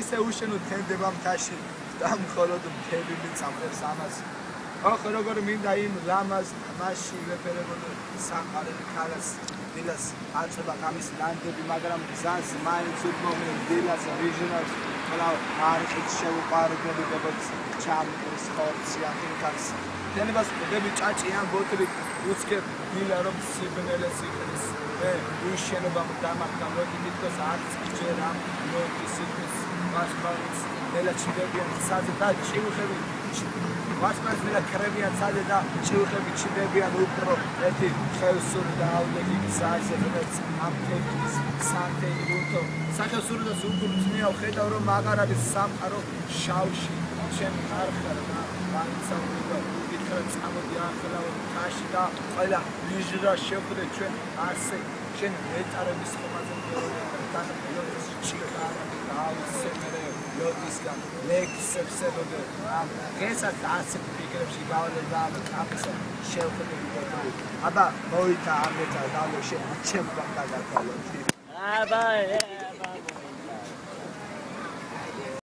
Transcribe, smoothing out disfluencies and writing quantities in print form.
ისე უშენო თენდება მთაში და მხოლოდ მთები მიწამრებს ამას ახ როგორ მინდა იმ ლამაზ მასში ვეფერებოდო საყარელი ქალას დილას აწება გამის ლანდები მაგრამ გზას მაინც უბმობენ დილას ვიჟნავს ყველა არხით შეუყარგლები როგორც ჩამკრის ხორცი ახინკაც თენებას ხვდები ჭაჭიან ბოთლით უცქებ დილა რომ სიბნელეს იყრის მე უშენობამ დამახდა მოდი თითქოს არც ჯერ ამ მოდის იქის ვასპარს ნელა ჩიდებიან სადე და ჭიუხები ვასპარს ნელა ქრებიან სადე და ჭიუხები ჩიდებიან უფრო ერთი ხევსური და აუდეგი გზაზე რომელიც ამ თეთრის სანთელი უთო სახევსურდას უფრო ძნია ვხედავ რომ აღარ არის სამყარო შავში ჩემ ხარხარ და ვანცავდა ვიქრა წამოდი ახლა თაში და ყველა ვიჟრა შევხვდე ჩვენ ასე შენ მეტარების ხომაზე მგორიდან ლოტის ჩიქარა დაუსემერე ლოტისგან ლექსებსებოდე ამ დღესაც ასე ფიქრებში გავარდა და ამისა შევხვდე აბა მოითა ამეთა და შენ ჩემ ბანკად ახალო აბა